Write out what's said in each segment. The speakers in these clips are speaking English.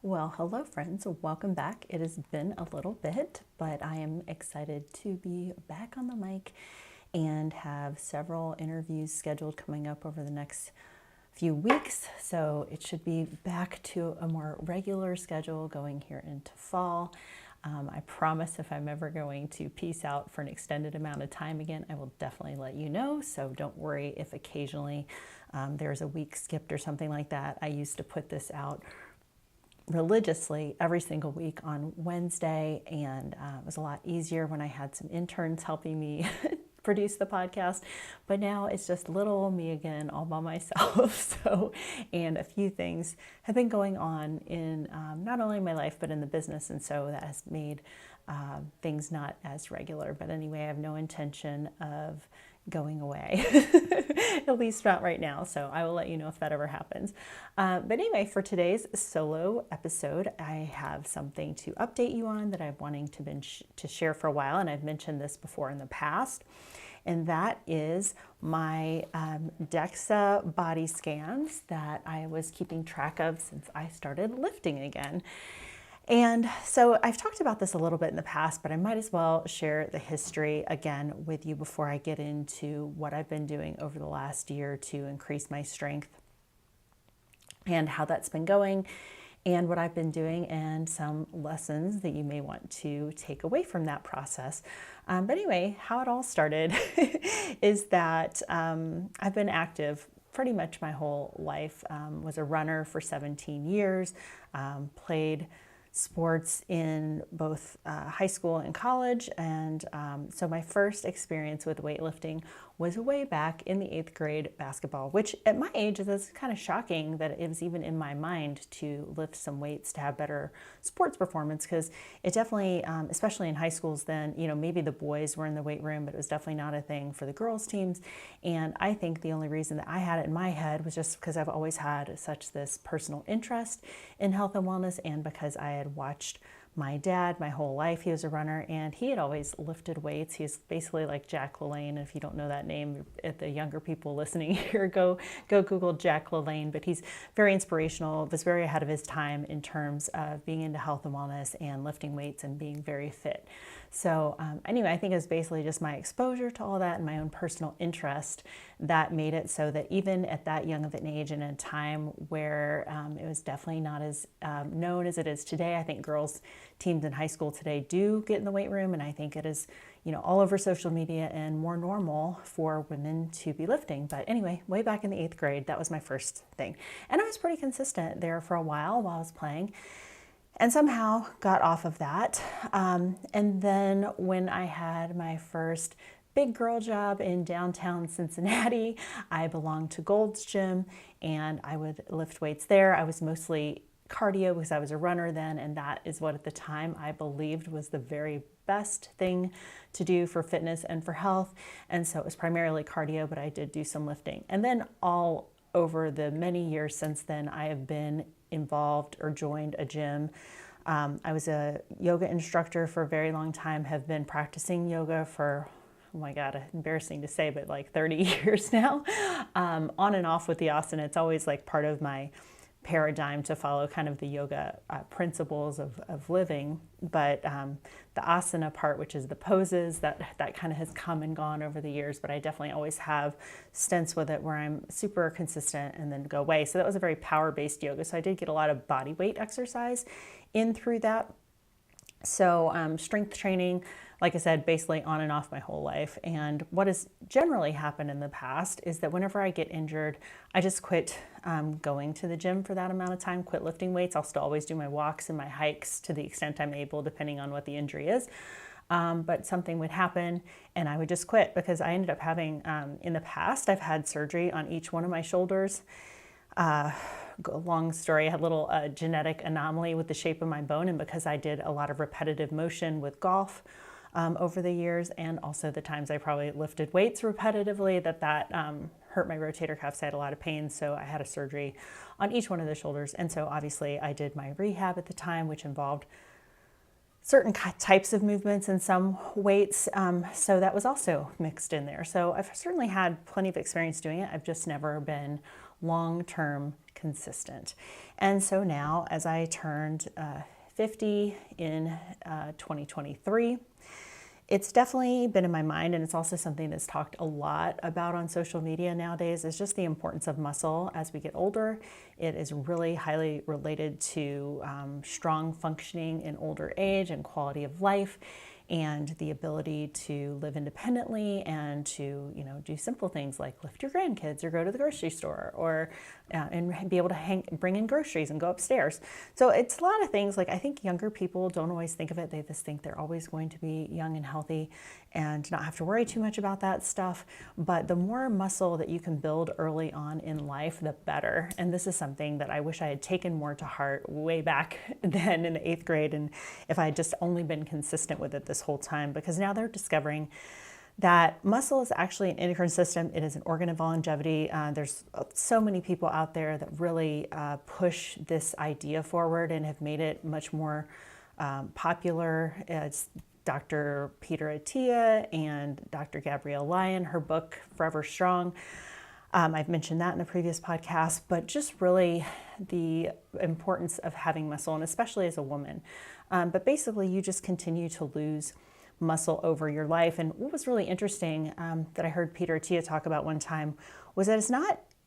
Well, hello friends, welcome back. It has been a little bit, but I am excited to be back on the mic and have several interviews scheduled coming up over the next few weeks. So it should be back to a more regular schedule going here into fall. I promise if I'm ever going to peace out for an extended amount of time again, I will definitely let you know. So don't worry if occasionally there's a week skipped or something like that. I used to put this out religiously every single week on Wednesday, and it was a lot easier when I had some interns helping me produce the podcast. But now it's just little me again, all by myself. And a few things have been going on in not only my life but in the business, and so that has made things not as regular. But anyway, I have no intention of going away, at least not right now. So I will let you know if that ever happens. But anyway, for today's solo episode, I have something to update you on that I've wanting to share for a while, and I've mentioned this before in the past, and that is my DEXA body scans that I was keeping track of since I started lifting again. And so I've talked about this a little bit in the past, but I might as well share the history again with you before I get into what I've been doing over the last year to increase my strength and how that's been going and what I've been doing and some lessons that you may want to take away from that process. But anyway, how it all started is that I've been active pretty much my whole life. Was a runner for 17 years, played sports in both high school and college. And so my first experience with weightlifting was way back in the 8th grade basketball, which at my age is kind of shocking that it was even in my mind to lift some weights to have better sports performance, because it definitely, especially in high schools then, maybe the boys were in the weight room, but it was definitely not a thing for the girls teams. And I think the only reason that I had it in my head was just because I've always had such this personal interest in health and wellness, and because I had watched my dad my whole life. He was a runner and he had always lifted weights. He's basically like Jack LaLanne. If you don't know that name, if the younger people listening here, go Google Jack LaLanne. But he's very inspirational, was very ahead of his time in terms of being into health and wellness and lifting weights and being very fit. So anyway, I think it was basically just my exposure to all that and my own personal interest that made it so that even at that young of an age and in a time where it was definitely not as known as it is today. I think girls teams in high school today do get in the weight room, and I think it is, all over social media and more normal for women to be lifting. But anyway, way back in the 8th grade, that was my first thing. And I was pretty consistent there for a while I was playing, and somehow got off of that. And then when I had my first big girl job in downtown Cincinnati, I belonged to Gold's Gym and I would lift weights there. I was mostly cardio because I was a runner then, and that is what at the time I believed was the very best thing to do for fitness and for health. And so it was primarily cardio, but I did do some lifting. And then all over the many years since then, I have been involved or joined a gym. I was a yoga instructor for a very long time, have been practicing yoga for, oh my God, embarrassing to say, but like 30 years now, on and off with the asana. It's always like part of my paradigm to follow kind of the yoga principles of living. But the asana part, which is the poses, that kind of has come and gone over the years, but I definitely always have stints with it where I'm super consistent and then go away. So that was a very power-based yoga. So I did get a lot of body weight exercise in through that. So strength training, like I said, basically on and off my whole life. And what has generally happened in the past is that whenever I get injured, I just quit going to the gym for that amount of time, quit lifting weights. I'll still always do my walks and my hikes to the extent I'm able, depending on what the injury is. But something would happen and I would just quit, because I ended up having, in the past, I've had surgery on each one of my shoulders. Long story, I had a little genetic anomaly with the shape of my bone, and because I did a lot of repetitive motion with golf over the years, and also the times I probably lifted weights repetitively, that hurt my rotator cuffs. I had a lot of pain, so I had a surgery on each one of the shoulders. And so obviously I did my rehab at the time, which involved certain types of movements and some weights. So that was also mixed in there. So I've certainly had plenty of experience doing it. I've just never been long-term consistent. And so now, as I turned 50 in 2023, it's definitely been in my mind, and it's also something that's talked a lot about on social media nowadays, is just the importance of muscle as we get older. It is really highly related to strong functioning in older age and quality of life, and the ability to live independently and to, do simple things like lift your grandkids or go to the grocery store or and be able to bring in groceries and go upstairs. So it's a lot of things. Like, I think younger people don't always think of it. They just think they're always going to be young and healthy and not have to worry too much about that stuff. But the more muscle that you can build early on in life, the better. And this is something that I wish I had taken more to heart way back then in the 8th grade. And if I had just only been consistent with it this whole time, because now they're discovering that muscle is actually an endocrine system. It is an organ of longevity. There's so many people out there that really push this idea forward and have made it much more popular. It's Dr. Peter Attia and Dr. Gabrielle Lyon, her book, Forever Strong. I've mentioned that in a previous podcast, but just really the importance of having muscle, and especially as a woman. But basically, you just continue to lose muscle over your life. And what was really interesting that I heard Peter Attia talk about one time was that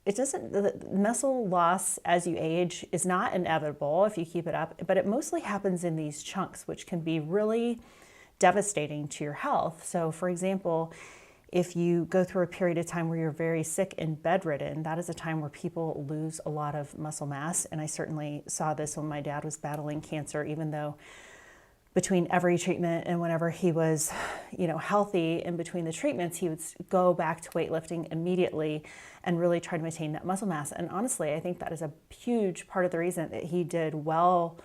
the muscle loss as you age is not inevitable if you keep it up, but it mostly happens in these chunks, which can be really devastating to your health. So for example, if you go through a period of time where you're very sick and bedridden, that is a time where people lose a lot of muscle mass. And I certainly saw this when my dad was battling cancer, even though between every treatment and whenever he was, healthy in between the treatments, he would go back to weightlifting immediately and really try to maintain that muscle mass. And honestly, I think that is a huge part of the reason that he did well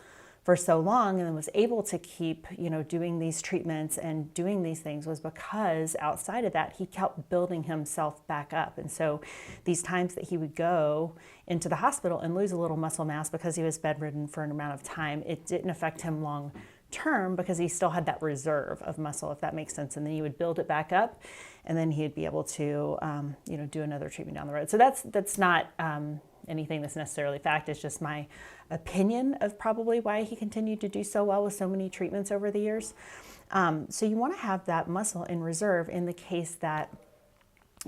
for so long and was able to keep, doing these treatments and doing these things, was because outside of that, he kept building himself back up. And so these times that he would go into the hospital and lose a little muscle mass because he was bedridden for an amount of time, it didn't affect him long term because he still had that reserve of muscle, if that makes sense. And then he would build it back up, and then he'd be able to, do another treatment down the road. So that's not anything that's necessarily fact. It's just my opinion of probably why he continued to do so well with so many treatments over the years. So you want to have that muscle in reserve in the case that,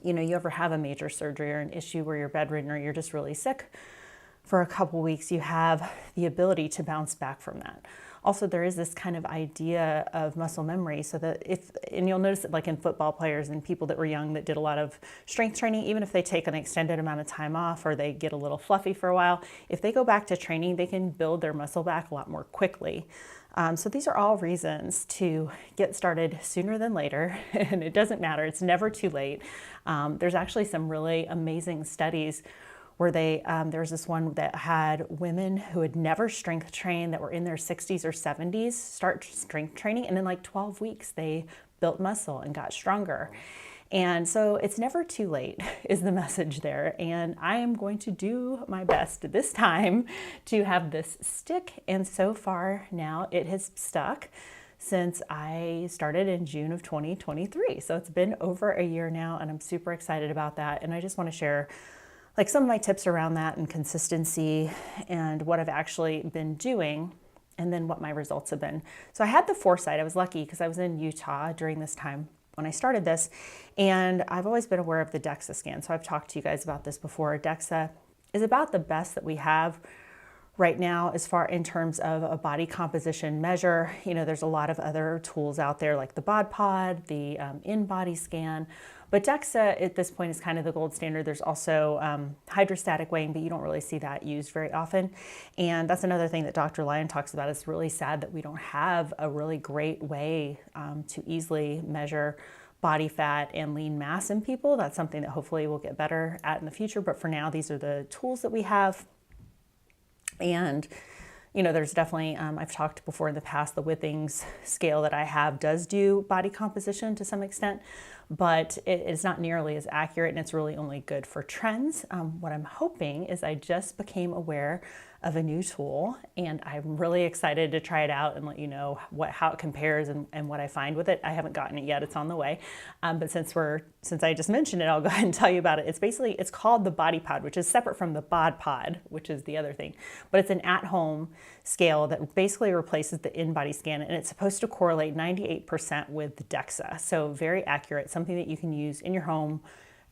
you ever have a major surgery or an issue where you're bedridden or you're just really sick for a couple weeks. You have the ability to bounce back from that. Also, there is this kind of idea of muscle memory, so that and you'll notice it like in football players and people that were young that did a lot of strength training, even if they take an extended amount of time off or they get a little fluffy for a while, if they go back to training, they can build their muscle back a lot more quickly. So these are all reasons to get started sooner than later, and it doesn't matter. It's never too late. There's actually some really amazing studies where there was this one that had women who had never strength trained, that were in their 60s or 70s, start strength training, and in like 12 weeks they built muscle and got stronger. And so it's never too late is the message there. And I am going to do my best this time to have this stick. And so far now it has stuck since I started in June of 2023. So it's been over a year now, and I'm super excited about that. And I just want to share like some of my tips around that and consistency and what I've actually been doing, and then what my results have been. So I had the foresight. I was lucky because I was in Utah during this time when I started this, and I've always been aware of the DEXA scan. So I've talked to you guys about this before. DEXA is about the best that we have right now as far in terms of a body composition measure. There's a lot of other tools out there like the bod pod, the in-body scan, but DEXA at this point is kind of the gold standard. There's also hydrostatic weighing, but you don't really see that used very often. And that's another thing that Dr. Lyon talks about. It's really sad that we don't have a really great way to easily measure body fat and lean mass in people. That's something that hopefully we'll get better at in the future. But for now, these are the tools that we have. And there's definitely, I've talked before in the past, the Withings scale that I have does do body composition to some extent, but it is not nearly as accurate, and it's really only good for trends. What I'm hoping is I just became aware of a new tool, and I'm really excited to try it out and let you know how it compares and what I find with it. I haven't gotten it yet; it's on the way. But since I just mentioned it, I'll go ahead and tell you about it. It's called the Body Pod, which is separate from the Bod Pod, which is the other thing. But it's an at-home scale that basically replaces the in-body scan, and it's supposed to correlate 98% with DEXA. So very accurate, something that you can use in your home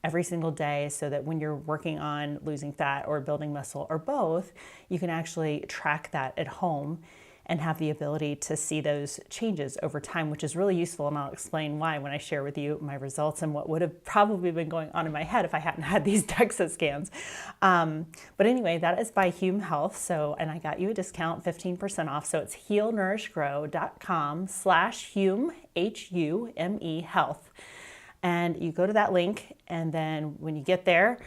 every single day, so that when you're working on losing fat or building muscle or both, you can actually track that at home and have the ability to see those changes over time, which is really useful. And I'll explain why when I share with you my results and what would have probably been going on in my head if I hadn't had these DEXA scans. But anyway, that is by Hume Health. And I got you a discount, 15% off. So it's healnourishgrow.com/Hume, Hume health. And you go to that link, and then when you get there,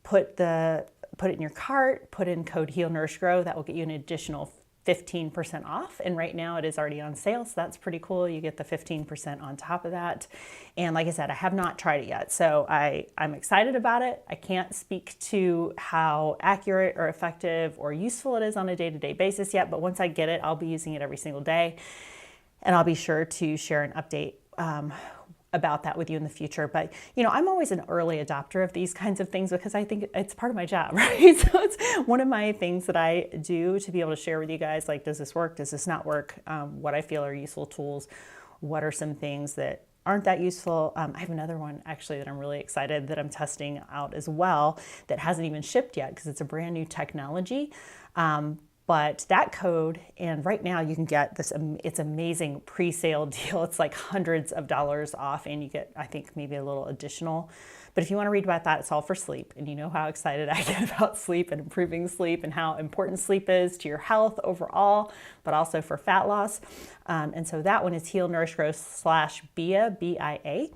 put it in your cart, put in code HealNourishGrow. That will get you an additional 15% off. And right now it is already on sale, so that's pretty cool. You get the 15% on top of that. And like I said, I have not tried it yet, so I'm excited about it. I can't speak to how accurate or effective or useful it is on a day-to-day basis yet, but once I get it, I'll be using it every single day. And I'll be sure to share an update about that with you in the future. But I'm always an early adopter of these kinds of things because I think it's part of my job, right? So it's one of my things that I do to be able to share with you guys, like, does this work? Does this not work? What I feel are useful tools. What are some things that aren't that useful? I have another one actually that I'm really excited that I'm testing out as well that hasn't even shipped yet because it's a brand new technology. But that code, and right now you can get this, it's amazing pre-sale deal. It's like hundreds of dollars off, and you get, I think, maybe a little additional. But if you want to read about that, it's all for sleep. And you know how excited I get about sleep and improving sleep and how important sleep is to your health overall, but also for fat loss. And so that one is HealNourishGrow/BIA, BIA.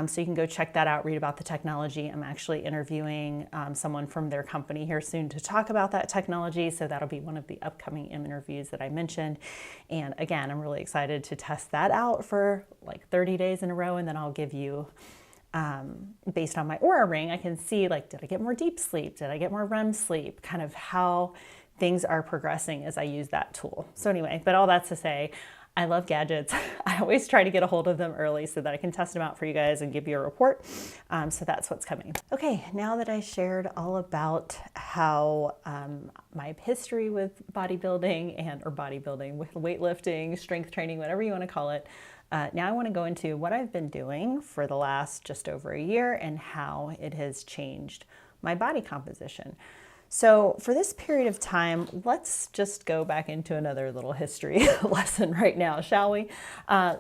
So you can go check that out, read about the technology. I'm actually interviewing someone from their company here soon to talk about that technology. So that'll be one of the upcoming interviews that I mentioned. And again, I'm really excited to test that out for like 30 days in a row. And then I'll give you, based on my Oura ring, I can see, like, did I get more deep sleep? Did I get more REM sleep? Kind of how things are progressing as I use that tool. So anyway, but all that's to say, I love gadgets. I always try to get a hold of them early so that I can test them out for you guys and give you a report. So that's what's coming. Okay, now that I shared all about how my history with bodybuilding or with weightlifting, strength training, whatever you want to call it, now I want to go into what I've been doing for the last just over a year and how it has changed my body composition. So for this period of time, let's just go back into another little history lesson right now, shall we?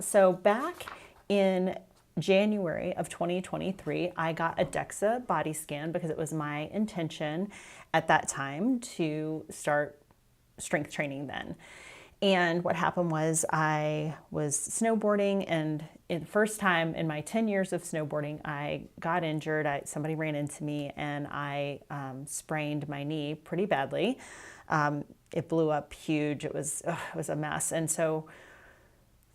So back in January of 2023, I got a DEXA body scan because it was my intention at that time to start strength training then. And what happened was I was snowboarding, and the first time in my 10 years of snowboarding, I got injured. Somebody ran into me, and I sprained my knee pretty badly. It blew up huge. It was a mess. And so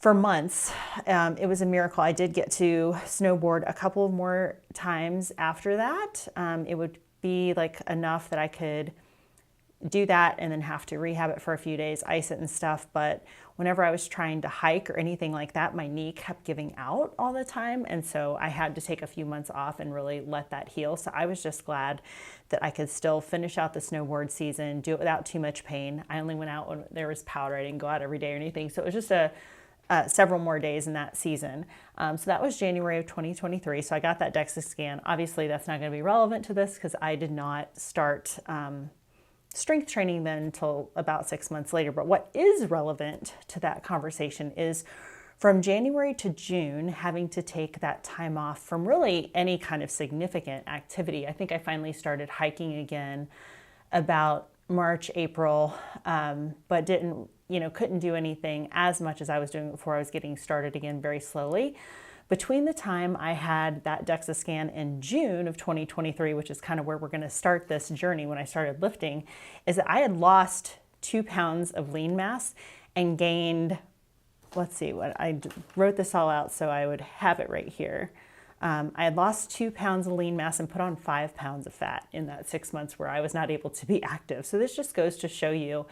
for months, it was a miracle. I did get to snowboard a couple more times after that. It would be like enough that I could do that and then have to rehab it for a few days, ice it and stuff. But whenever I was trying to hike or anything like that, my knee kept giving out all the time. And so I had to take a few months off and really let that heal. So I was just glad that I could still finish out the snowboard season, do it without too much pain. I only went out when there was powder. I didn't go out every day or anything. So it was just several more days in that season. So that was January of 2023. So I got that DEXA scan. Obviously, that's not going to be relevant to this because I did not start strength training then until about 6 months later. But what is relevant to that conversation is from January to June, having to take that time off from really any kind of significant activity. I think I finally started hiking again about March, April, but couldn't do anything as much as I was doing before. I was getting started again very slowly. Between the time I had that DEXA scan in June of 2023, which is kind of where we're going to start this journey when I started lifting, is that I had lost 2 pounds of lean mass and gained, let's see, what I wrote this all out so I would have it right here. I had lost 2 pounds of lean mass and put on 5 pounds of fat in that 6 months where I was not able to be active. So this just goes to show you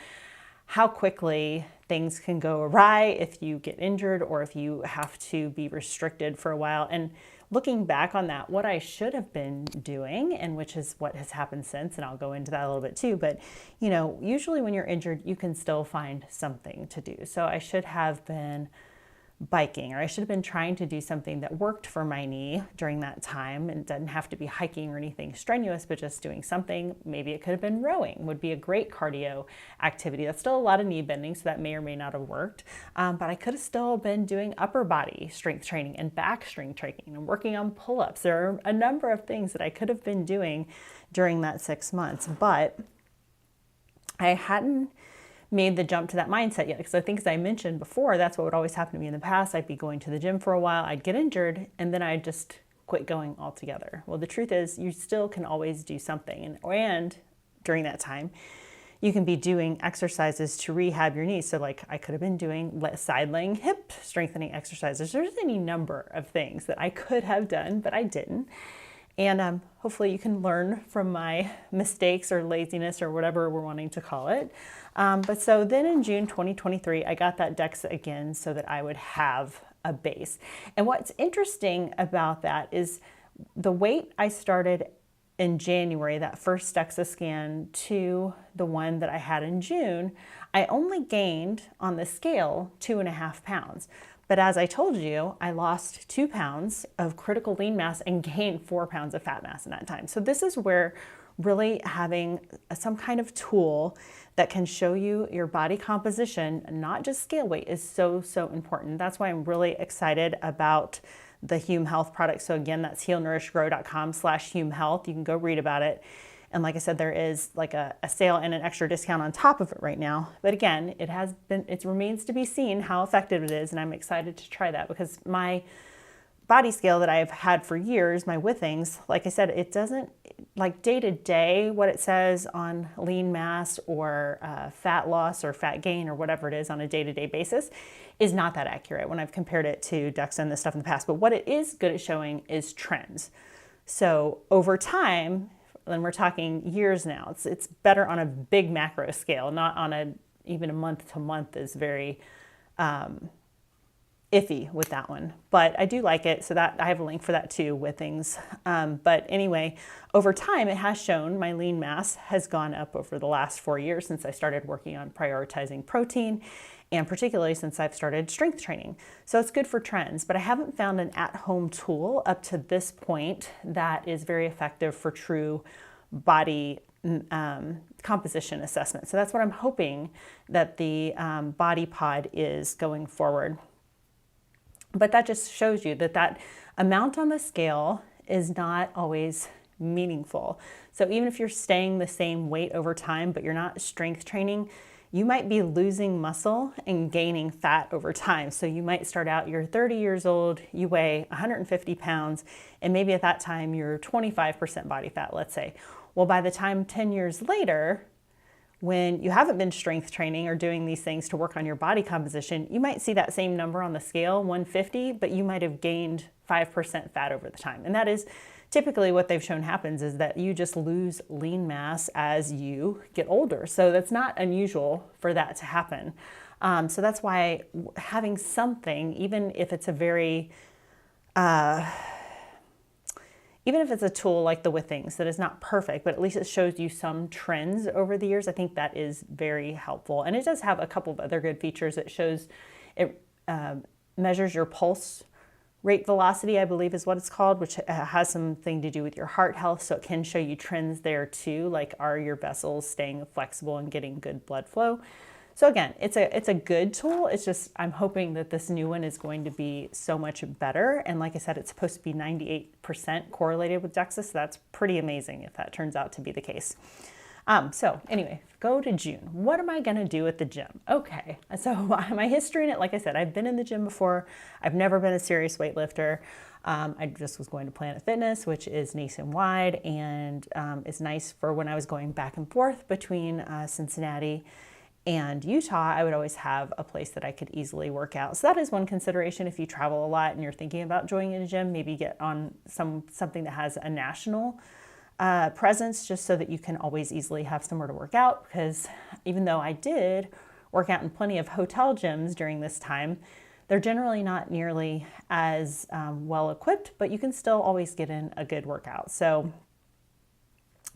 how quickly things can go awry if you get injured or if you have to be restricted for a while. And looking back on that, what I should have been doing, and which is what has happened since, and I'll go into that a little bit too, but usually when you're injured, you can still find something to do. So I should have been biking, or I should have been trying to do something that worked for my knee during that time, and it doesn't have to be hiking or anything strenuous, but just doing something. Maybe it could have been rowing, would be a great cardio activity. That's still a lot of knee bending, so that may or may not have worked. But I could have still been doing upper body strength training and back strength training and working on pull-ups. There are a number of things that I could have been doing during that 6 months, but I hadn't made the jump to that mindset yet. Because I think, as I mentioned before, that's what would always happen to me in the past. I'd be going to the gym for a while, I'd get injured, and then I'd just quit going altogether. Well, the truth is you still can always do something. And during that time, you can be doing exercises to rehab your knees. So like I could have been doing side laying hip strengthening exercises. There's any number of things that I could have done, but I didn't. And hopefully you can learn from my mistakes or laziness or whatever we're wanting to call it. But so then in June 2023, I got that DEXA again so that I would have a base. And what's interesting about that is the weight I started in January, that first DEXA scan, to the one that I had in June, I only gained on the scale 2.5 pounds. But as I told you, I lost 2 pounds of critical lean mass and gained 4 pounds of fat mass in that time. So this is where really having some kind of tool that can show you your body composition, not just scale weight, is so, so important. That's why I'm really excited about the Hume Health product. So again, that's healnourishgrow.com/Hume Health. You can go read about it. And like I said, there is like a sale and an extra discount on top of it right now. But again, it remains to be seen how effective it is. And I'm excited to try that because my body scale that I've had for years, my Withings, like I said, it doesn't, like day to day, what it says on lean mass or fat loss or fat gain or whatever it is on a day-to-day basis is not that accurate when I've compared it to DEXA and this stuff in the past. But what it is good at showing is trends. So over time, and we're talking years now, it's better on a big macro scale, not on even a month to month is very iffy with that one. But I do like it, so that I have a link for that too with things. But anyway, over time it has shown my lean mass has gone up over the last 4 years since I started working on prioritizing protein, and particularly since I've started strength training. So it's good for trends, but I haven't found an at-home tool up to this point that is very effective for true body composition assessment. So that's what I'm hoping that the Body Pod is going forward. But that just shows you that amount on the scale is not always meaningful. So even if you're staying the same weight over time, but you're not strength training, you might be losing muscle and gaining fat over time. So you might start out, you're 30 years old, you weigh 150 pounds, and maybe at that time you're 25% body fat, let's say. Well, by the time 10 years later, when you haven't been strength training or doing these things to work on your body composition, you might see that same number on the scale, 150, but you might have gained 5% fat over the time. And that is typically what they've shown happens, is that you just lose lean mass as you get older. So that's not unusual for that to happen. So that's why having something, even if it's a tool like the Withings that is not perfect, but at least it shows you some trends over the years, I think that is very helpful. And it does have a couple of other good features. It measures your pulse rate velocity, I believe is what it's called, which has something to do with your heart health. So it can show you trends there too, like are your vessels staying flexible and getting good blood flow. So again, it's a good tool. It's just, I'm hoping that this new one is going to be so much better. And like I said, it's supposed to be 98% correlated with DEXA. So that's pretty amazing if that turns out to be the case. So anyway, go to June. What am I going to do at the gym? Okay. So my history in it, like I said, I've been in the gym before. I've never been a serious weightlifter. I just was going to Planet Fitness, which is nationwide, and it's nice for when I was going back and forth between Cincinnati and Utah, I would always have a place that I could easily work out. So that is one consideration if you travel a lot and you're thinking about joining a gym, maybe get on something that has a national presence, just so that you can always easily have somewhere to work out. Because even though I did work out in plenty of hotel gyms during this time, they're generally not nearly as well equipped, but you can still always get in a good workout. So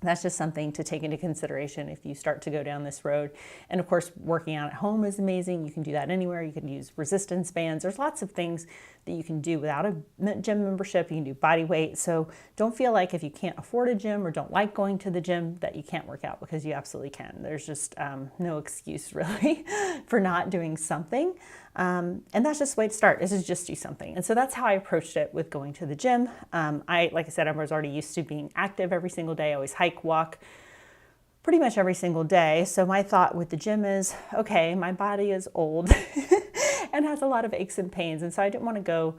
that's just something to take into consideration if you start to go down this road. And of course, working out at home is amazing. You can do that anywhere. You can use resistance bands. There's lots of things that you can do without a gym membership. You can do body weight. So don't feel like if you can't afford a gym or don't like going to the gym that you can't work out, because you absolutely can. There's just no excuse really for not doing something. And that's just the way to start, is to just do something. And so that's how I approached it with going to the gym. Like I said, I was already used to being active every single day. I always hike, walk, pretty much every single day. So my thought with the gym is, okay, my body is old and has a lot of aches and pains. And so I didn't want to go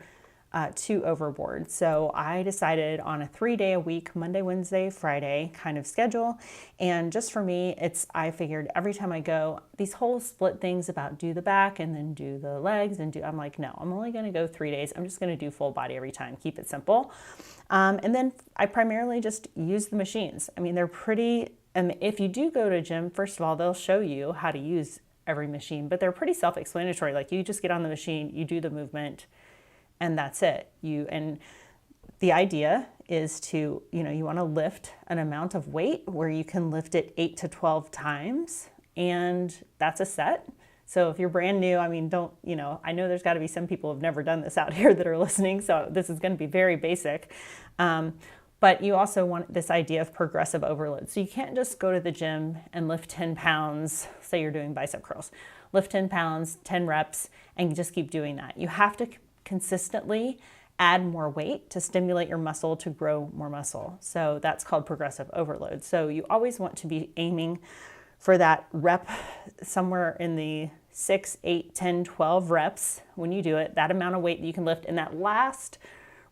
too overboard. So I decided on a 3-day-a-week, Monday, Wednesday, Friday kind of schedule. And just for me, I figured every time I go, these whole split things about do the back and then do the legs I'm like, no, I'm only going to go 3 days. I'm just going to do full body every time. Keep it simple. And then I primarily just use the machines. I mean, they're pretty, if you do go to a gym, first of all, they'll show you how to use every machine, but they're pretty self-explanatory. Like, you just get on the machine, you do the movement, and that's it. And the idea is to, you want to lift an amount of weight where you can lift it 8 to 12 times, and that's a set. So if you're brand new, I mean, I know there's got to be some people who've never done this out here that are listening, so this is going to be very basic. But you also want this idea of progressive overload. So you can't just go to the gym and lift 10 pounds, say you're doing bicep curls, lift 10 pounds, 10 reps, and just keep doing that. You have to consistently add more weight to stimulate your muscle to grow more muscle. So that's called progressive overload. So you always want to be aiming for that rep somewhere in the 6, 8, 10, 12 reps when you do it, that amount of weight that you can lift. And that last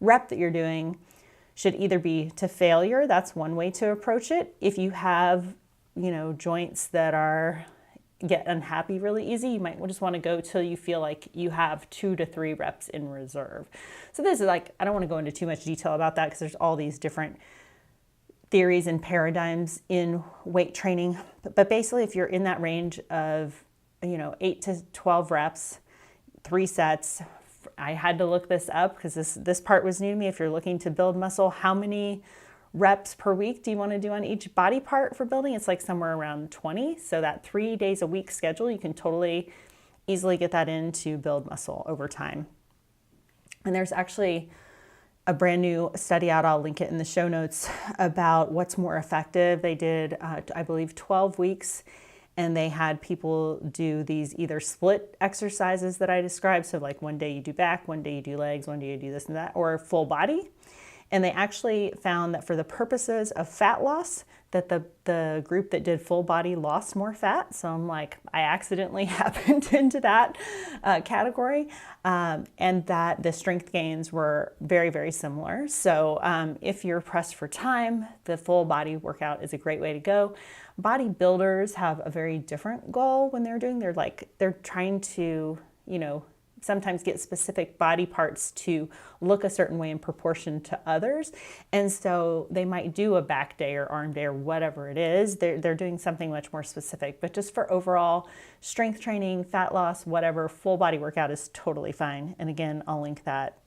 rep that you're doing should either be to failure. That's one way to approach it. If you have, joints that get unhappy really easy, you might just want to go till you feel like you have 2 to 3 reps in reserve. So this is I don't want to go into too much detail about that because there's all these different theories and paradigms in weight training. But basically, if you're in that range of, 8 to 12 reps, 3 sets, I had to look this up because this part was new to me. If you're looking to build muscle, how many reps per week do you want to do on each body part for building? It's somewhere around 20. So that 3 days a week schedule, you can totally easily get that in to build muscle over time. And there's actually a brand new study out, I'll link it in the show notes, about what's more effective. They did, I believe, 12 weeks, and they had people do these either split exercises that I described. So one day you do back, one day you do legs, one day you do this and that, or full body. And they actually found that for the purposes of fat loss, that the group that did full body lost more fat. So I'm I accidentally happened into that category, and that the strength gains were very, very similar. So if you're pressed for time, the full body workout is a great way to go. Bodybuilders have a very different goal when they're doing, they're trying to, sometimes get specific body parts to look a certain way in proportion to others. And so they might do a back day or arm day or whatever it is. They're doing something much more specific. But just for overall strength training, fat loss, whatever, full body workout is totally fine. And again, I'll link that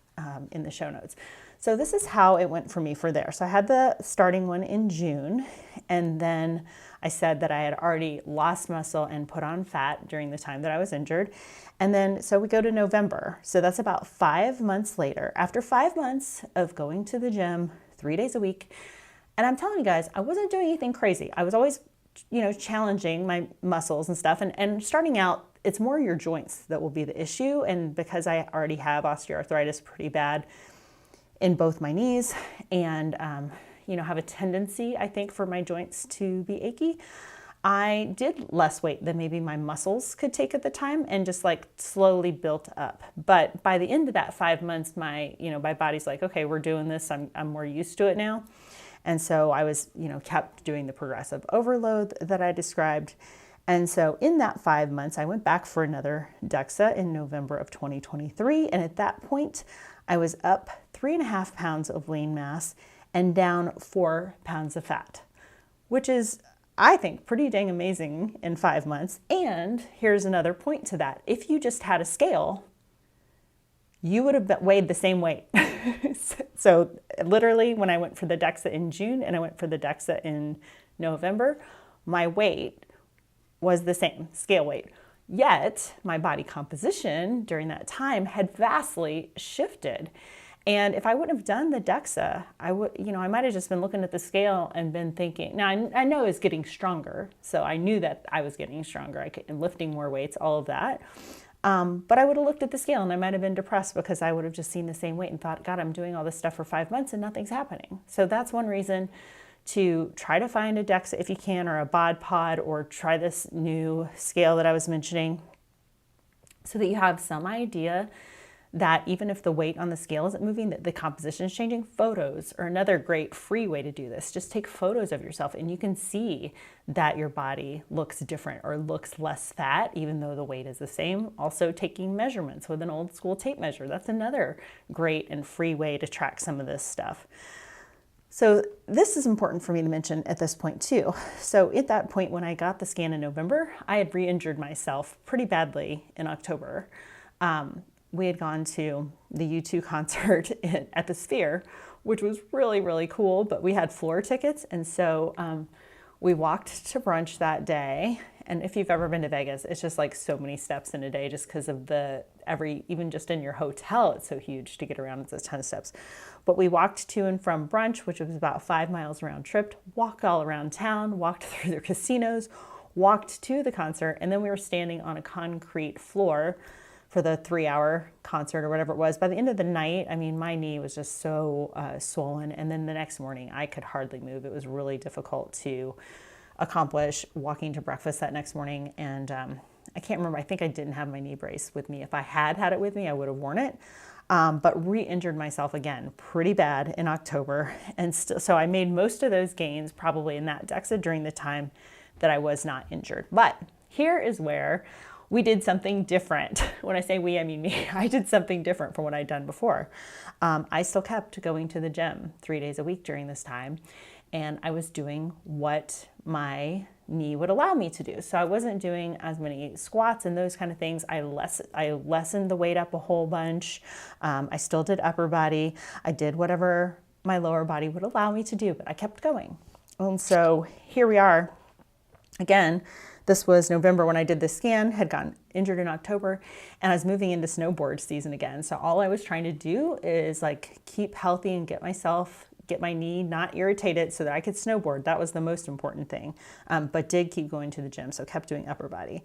in the show notes. So this is how it went for me for there. So I had the starting one in June, and then I said that I had already lost muscle and put on fat during the time that I was injured. And then, so we go to November. So that's about 5 months later. After 5 months of going to the gym 3 days a week, and I'm telling you guys, I wasn't doing anything crazy. I was always, challenging my muscles and stuff. And starting out, it's more your joints that will be the issue. And because I already have osteoarthritis pretty bad in both my knees and, have a tendency, I think, for my joints to be achy, I did less weight than maybe my muscles could take at the time and just slowly built up. But by the end of that 5 months, my body's okay, we're doing this. I'm more used to it now. And so I was, kept doing the progressive overload that I described. And so in that 5 months, I went back for another DEXA in November of 2023. And at that point, I was up 3.5 pounds of lean mass and down 4 pounds of fat, which is, I think, pretty dang amazing in 5 months. And here's another point to that. If you just had a scale, you would have weighed the same weight. So literally when I went for the DEXA in June and I went for the DEXA in November, my weight was the same, scale weight. Yet my body composition during that time had vastly shifted. And if I wouldn't have done the DEXA, I might have just been looking at the scale and been thinking, now I know I was getting stronger. So I knew that I was getting stronger, and lifting more weights, all of that. But I would have looked at the scale and I might have been depressed because I would have just seen the same weight and thought, God, I'm doing all this stuff for 5 months and nothing's happening. So that's one reason to try to find a DEXA if you can, or a bod pod, or try this new scale that I was mentioning, so that you have some idea that even if the weight on the scale isn't moving, that the composition is changing. Photos are another great free way to do this. Just take photos of yourself and you can see that your body looks different or looks less fat, even though the weight is the same. Also taking measurements with an old school tape measure. That's another great and free way to track some of this stuff. So this is important for me to mention at this point too. So at that point, when I got the scan in November, I had re-injured myself pretty badly in October. We had gone to the U2 concert at the Sphere, which was really, really cool, but we had floor tickets. And so we walked to brunch that day. And if you've ever been to Vegas, it's just like so many steps in a day just because of even just in your hotel, it's so huge to get around. It's a ton of steps. But we walked to and from brunch, which was about 5 miles round trip, walked all around town, walked through the casinos, walked to the concert, and then we were standing on a concrete floor for the 3-hour concert or whatever it was. By the end of the night, I mean, my knee was just so swollen. And then the next morning, I could hardly move. It was really difficult to accomplish walking to breakfast that next morning. And I can't remember. I think I didn't have my knee brace with me. If I had had it with me, I would have worn it. But re-injured myself again pretty bad in October. And so I made most of those gains probably in that DEXA during the time that I was not injured. But here is where we did something different. When I say we, I mean me. I did something different from what I'd done before. I still kept going to the gym 3 days a week during this time. And I was doing what my knee would allow me to do. So I wasn't doing as many squats and those kind of things. I lessened the weight up a whole bunch. I still did upper body. I did whatever my lower body would allow me to do, but I kept going. And so here we are again. This was November when I did the scan, had gotten injured in October, and I was moving into snowboard season again. So all I was trying to do is like keep healthy and get my knee not irritated so that I could snowboard. That was the most important thing, but did keep going to the gym, so kept doing upper body.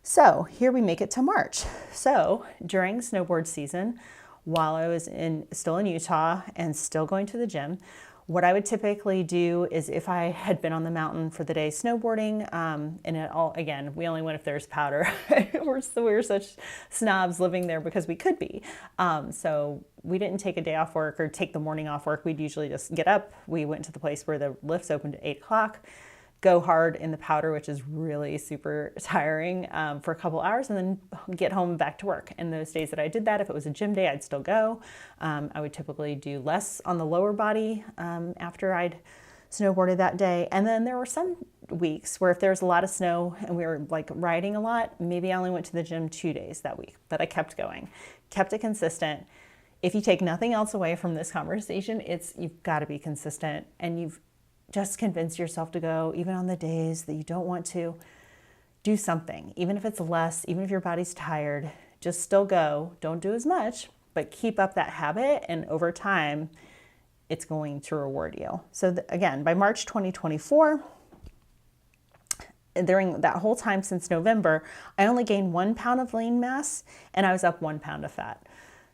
So here we make it to March. So during snowboard season, while I was still in Utah and still going to the gym, what I would typically do is if I had been on the mountain for the day snowboarding, again, we only went if there's powder. we were such snobs living there because we could be. So we didn't take a day off work or take the morning off work. We'd usually just get up. We went to the place where the lifts opened at 8 o'clock, go hard in the powder, which is really super tiring, for a couple hours, and then get home and back to work. And those days that I did that, if it was a gym day, I'd still go. I would typically do less on the lower body after I'd snowboarded that day. And then there were some weeks where if there was a lot of snow and we were like riding a lot, maybe I only went to the gym 2 days that week, but I kept going, kept it consistent. If you take nothing else away from this conversation, you've got to be consistent, and you've just convince yourself to go, even on the days that you don't want to. Do something, even if it's less, even if your body's tired, just still go. Don't do as much, but keep up that habit, and over time, it's going to reward you. So again, by March 2024, during that whole time since November, I only gained 1 pound of lean mass, and I was up 1 pound of fat.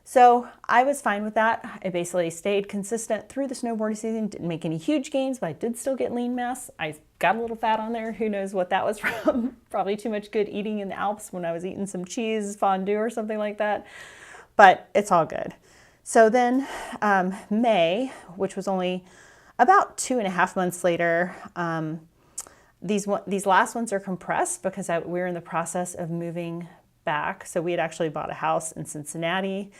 So I was fine with that. I basically stayed consistent through the snowboarding season, didn't make any huge gains, but I did still get lean mass. I got a little fat on there. Who knows what that was from? Probably too much good eating in the Alps when I was eating some cheese fondue or something like that. But it's all good. So then May, which was only about 2.5 months later, these last ones are compressed because we're in the process of moving back. So we had actually bought a house in Cincinnati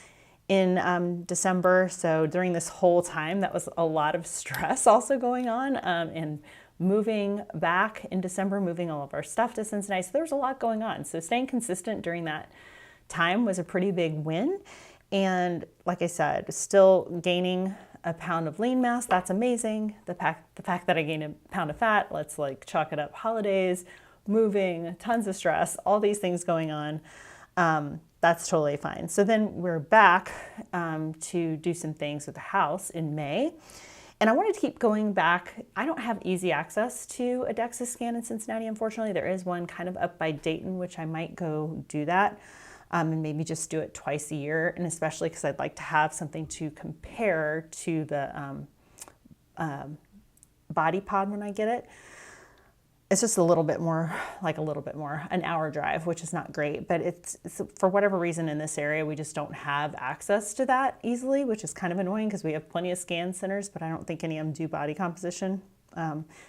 in December. So during this whole time, that was a lot of stress also going on, and moving back in December, moving all of our stuff to Cincinnati. So there was a lot going on. So staying consistent during that time was a pretty big win. And like I said, still gaining a pound of lean mass, that's amazing. The fact that I gained a pound of fat, let's like chalk it up: holidays, moving, tons of stress, all these things going on. That's totally fine. So then we're back to do some things with the house in May. And I wanted to keep going back. I don't have easy access to a DEXA scan in Cincinnati, unfortunately. There is one kind of up by Dayton, which I might go do that, and maybe just do it twice a year. And especially because I'd like to have something to compare to the body pod when I get it. It's just a little bit more, an hour drive, which is not great, but it's for whatever reason in this area, we just don't have access to that easily, which is kind of annoying because we have plenty of scan centers, but I don't think any of them do body composition.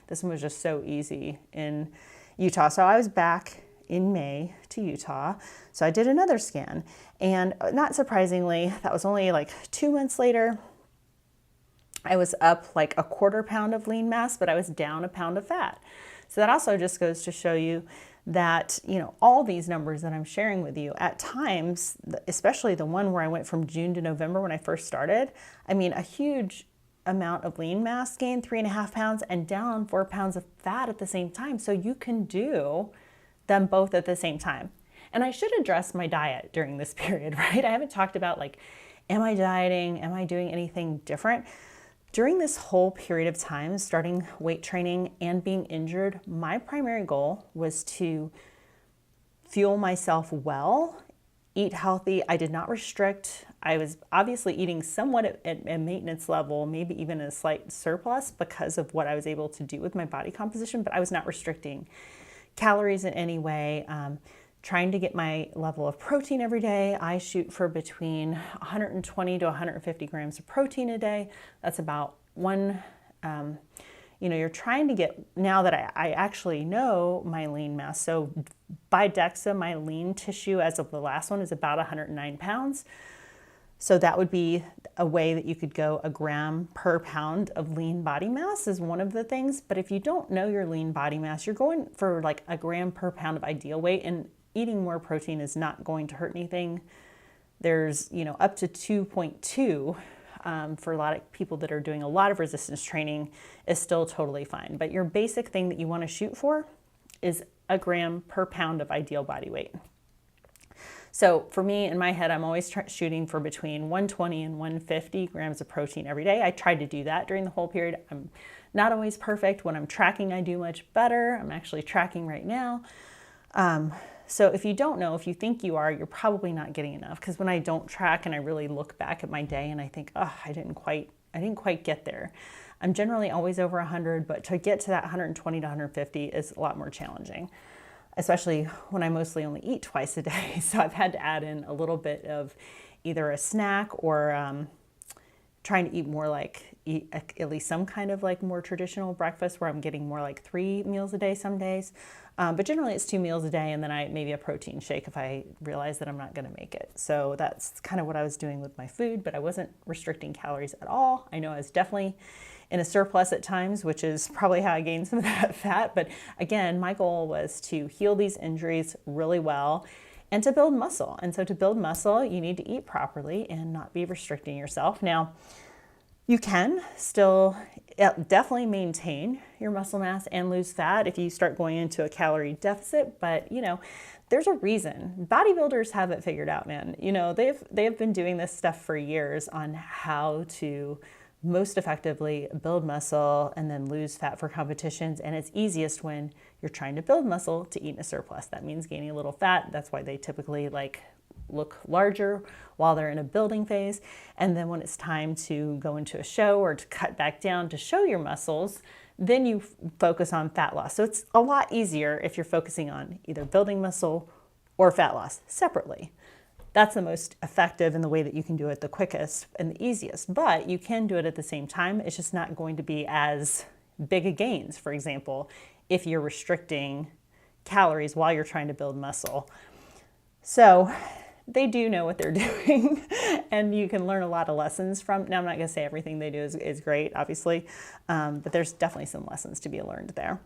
This one was just so easy in Utah. So I was back in May to Utah. So I did another scan, and not surprisingly, that was only like 2 months later. I was up like a quarter pound of lean mass, but I was down a pound of fat. So that also just goes to show you that, all these numbers that I'm sharing with you at times, especially the one where I went from June to November when I first started, a huge amount of lean mass gain, 3.5 pounds, and down 4 pounds of fat at the same time. So you can do them both at the same time. And I should address my diet during this period, right? I haven't talked about am I dieting? Am I doing anything different? During this whole period of time, starting weight training and being injured, my primary goal was to fuel myself well, eat healthy. I did not restrict. I was obviously eating somewhat at a maintenance level, maybe even a slight surplus because of what I was able to do with my body composition, but I was not restricting calories in any way. Trying to get my level of protein every day. I shoot for between 120 to 150 grams of protein a day. That's about one, you're trying to get, now that I actually know my lean mass. So by DEXA, my lean tissue as of the last one is about 109 pounds. So that would be a way that you could go a gram per pound of lean body mass is one of the things. But if you don't know your lean body mass, you're going for like a gram per pound of ideal weight, and eating more protein is not going to hurt anything. There's, up to 2.2 for a lot of people that are doing a lot of resistance training is still totally fine. But your basic thing that you want to shoot for is a gram per pound of ideal body weight. So for me, in my head, I'm always shooting for between 120 and 150 grams of protein every day. I tried to do that during the whole period. I'm not always perfect. When I'm tracking, I do much better. I'm actually tracking right now. So if you don't know, if you think you are, you're probably not getting enough. Because when I don't track and I really look back at my day and I think, I didn't quite get there. I'm generally always over 100, but to get to that 120 to 150 is a lot more challenging, especially when I mostly only eat twice a day. So I've had to add in a little bit of either a snack or trying to eat more eat at least some kind of more traditional breakfast where I'm getting more 3 meals a day some days. But generally it's 2 meals a day, and then maybe a protein shake if I realize that I'm not going to make it. So that's kind of what I was doing with my food, but I wasn't restricting calories at all. I know I was definitely in a surplus at times, which is probably how I gained some of that fat. But again, my goal was to heal these injuries really well and to build muscle. And so to build muscle, you need to eat properly and not be restricting yourself. Now, you can still definitely maintain your muscle mass and lose fat if you start going into a calorie deficit, but there's a reason. Bodybuilders have it figured out, man. They've been doing this stuff for years on how to most effectively build muscle and then lose fat for competitions, and it's easiest when you're trying to build muscle to eat in a surplus. That means gaining a little fat. That's why they typically look larger while they're in a building phase. And then when it's time to go into a show or to cut back down to show your muscles, then you focus on fat loss. So it's a lot easier if you're focusing on either building muscle or fat loss separately. That's the most effective and the way that you can do it the quickest and the easiest, but you can do it at the same time. It's just not going to be as big a gains. For example, if you're restricting calories while you're trying to build muscle. So they do know what they're doing, and you can learn a lot of lessons from. Now, I'm not going to say everything they do is great, obviously, but there's definitely some lessons to be learned there.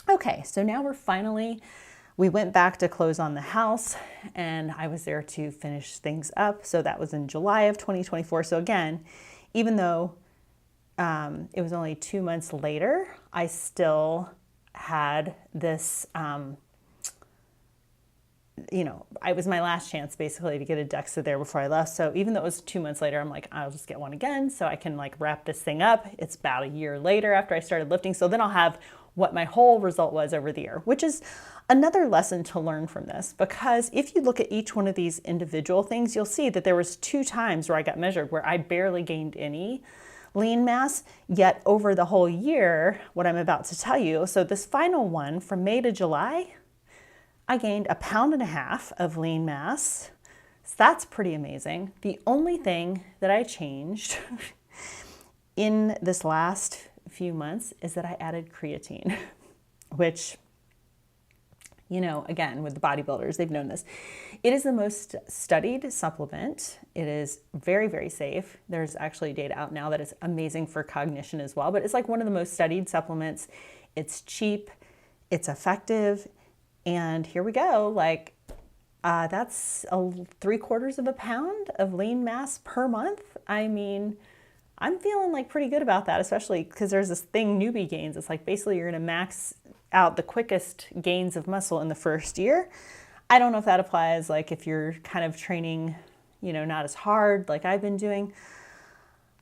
Okay, so now we went back to close on the house, and I was there to finish things up. So that was in July of 2024. So again, even though it was only 2 months later, I still had this, it was my last chance basically to get a DEXA there before I left. So even though it was 2 months later, I'm like, I'll just get one again so I can like wrap this thing up. It's about a year later after I started lifting. So then I'll have what my whole result was over the year, which is another lesson to learn from this, because if you look at each one of these individual things, you'll see that there was 2 times where I got measured where I barely gained any lean mass, yet over the whole year, what I'm about to tell you, so this final one from May to July, I gained 1.5 pounds of lean mass. So that's pretty amazing. The only thing that I changed in this last few months is that I added creatine, which, again, with the bodybuilders, they've known this. It is the most studied supplement. It is very, very safe. There's actually data out now that it's amazing for cognition as well, but it's like one of the most studied supplements. It's cheap, it's effective, and here we go. That's 3/4 pound of lean mass per month. I mean, I'm feeling like pretty good about that, especially because there's this thing, newbie gains. It's like basically you're going to max out the quickest gains of muscle in the first year. I don't know if that applies like if you're kind of training, not as hard like I've been doing.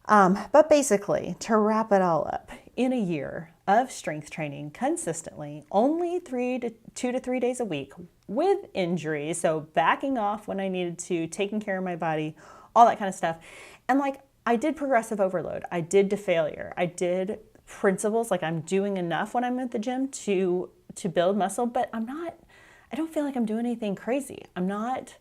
But basically, to wrap it all up, in a year of strength training consistently, only 2 to 3 days a week with injuries, so backing off when I needed to, taking care of my body, all that kind of stuff. And I did progressive overload. I did to failure. I did principles, like I'm doing enough when I'm at the gym to build muscle, but I don't feel like I'm doing anything crazy. I'm not,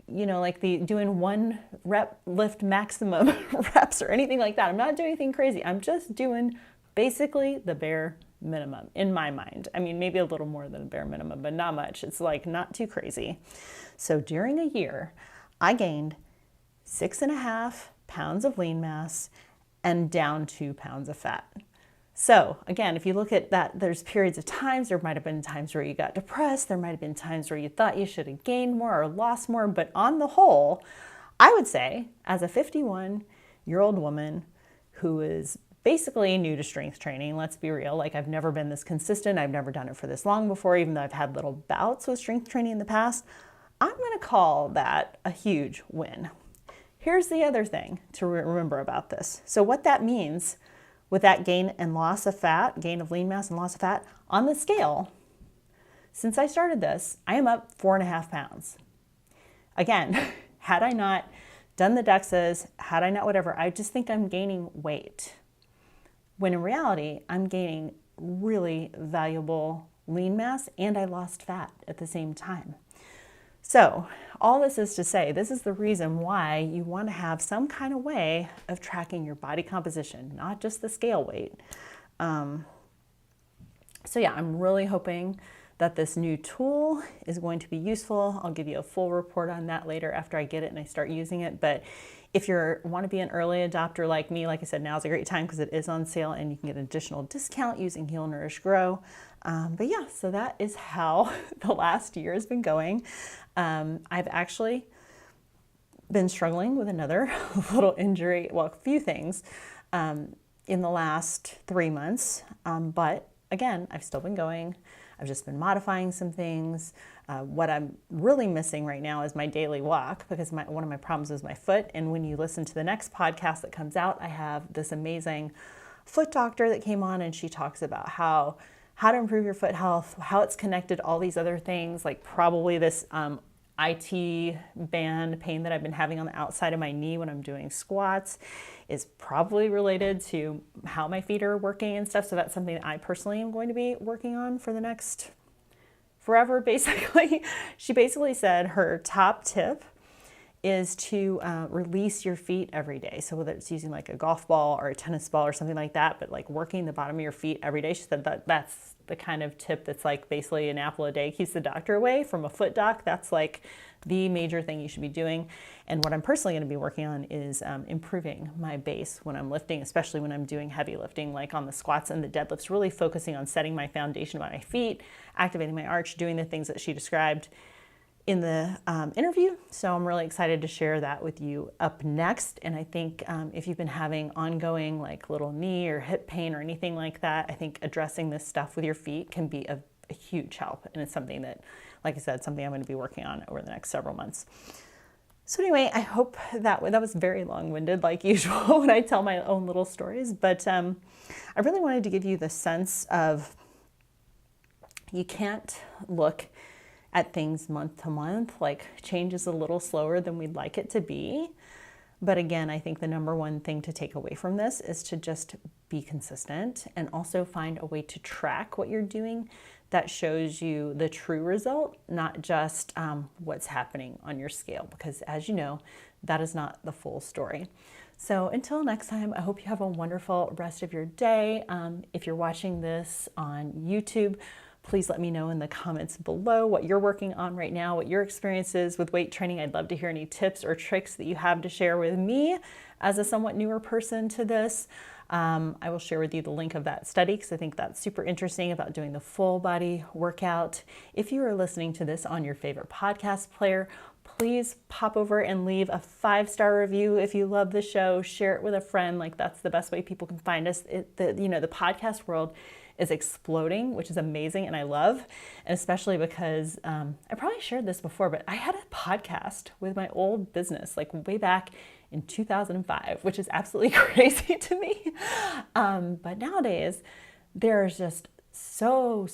doing 1 rep lift maximum reps or anything like that. I'm not doing anything crazy. I'm just doing basically the bare minimum in my mind. I mean, maybe a little more than the bare minimum, but not much. It's like not too crazy. So during a year, I gained 6.5 pounds of lean mass and down 2 pounds of fat. So again, if you look at that, there's periods of times, there might've been times where you got depressed. There might've been times where you thought you should have gained more or lost more. But on the whole, I would say as a 51-year-old woman who is basically new to strength training, let's be real, I've never been this consistent. I've never done it for this long before, even though I've had little bouts with strength training in the past. I'm going to call that a huge win. Here's the other thing to remember about this. So what that means with that gain and loss of fat, gain of lean mass and loss of fat, on the scale, since I started this, I am up 4.5 pounds. Again, had I not done the DEXAs, had I not whatever, I just think I'm gaining weight. When in reality, I'm gaining really valuable lean mass and I lost fat at the same time. So all this is to say, this is the reason why you want to have some kind of way of tracking your body composition, not just the scale weight. So yeah, I'm really hoping that this new tool is going to be useful. I'll give you a full report on that later after I get it and I start using it. But if you want to be an early adopter like me, like I said, now's a great time because it is on sale and you can get an additional discount using Heal, Nourish, Grow. But yeah, so that is how the last year has been going. I've actually been struggling with another little injury, well, a few things in the last 3 months. But again, I've still been going. I've just been modifying some things. What I'm really missing right now is my daily walk because one of my problems is my foot. And when you listen to the next podcast that comes out, I have this amazing foot doctor that came on and she talks about how to improve your foot health, how it's connected to all these other things, like probably this IT band pain that I've been having on the outside of my knee when I'm doing squats is probably related to how my feet are working and stuff. So that's something that I personally am going to be working on for the next forever, basically. She basically said her top tip is to release your feet every day. So whether it's using like a golf ball or a tennis ball or something like that, but like working the bottom of your feet every day. She said that that's the kind of tip that's like basically an apple a day keeps the doctor away. From a foot doc, that's like the major thing you should be doing. And what I'm personally going to be working on is improving my base when I'm lifting, especially when I'm doing heavy lifting, like on the squats and the deadlifts, really focusing on setting my foundation by my feet, activating my arch, doing the things that she described in the interview. So I'm really excited to share that with you up next. And I think if you've been having ongoing like little knee or hip pain or anything like that, I think addressing this stuff with your feet can be a huge help. And it's something that, like I said, something I'm going to be working on over the next several months. So anyway, I hope that was very long-winded like usual when I tell my own little stories, but I really wanted to give you the sense of you can't look at things month to month. Like change is a little slower than we'd like it to be. But again, I think the number one thing to take away from this is to just be consistent and also find a way to track what you're doing that shows you the true result, not just what's happening on your scale, because as you know, that is not the full story. So until next time, I hope you have a wonderful rest of your day. If you're watching this on YouTube, please let me know in the comments below what you're working on right now, what your experience is with weight training. I'd love to hear any tips or tricks that you have to share with me as a somewhat newer person to this. I will share with you the link of that study because I think that's super interesting about doing the full body workout. If you are listening to this on your favorite podcast player, please pop over and leave a 5-star review if you love the show. Share it with a friend. Like that's the best way people can find us. The podcast world is exploding, which is amazing and I love, and especially because I probably shared this before, but I had a podcast with my old business like way back in 2005, which is absolutely crazy to me. But nowadays, there's just so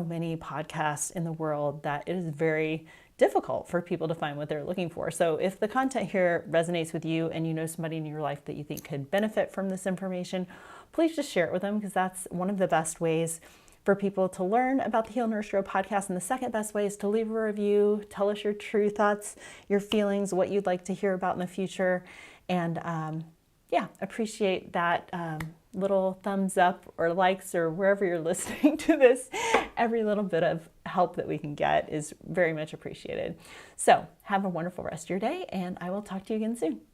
many podcasts in the world that it is very difficult for people to find what they're looking for. So if the content here resonates with you and you know somebody in your life that you think could benefit from this information, please just share it with them because that's one of the best ways for people to learn about the Heal, Nourish, Grow podcast. And the second best way is to leave a review, tell us your true thoughts, your feelings, what you'd like to hear about in the future. And appreciate that little thumbs up or likes or wherever you're listening to this. Every little bit of help that we can get is very much appreciated. So have a wonderful rest of your day and I will talk to you again soon.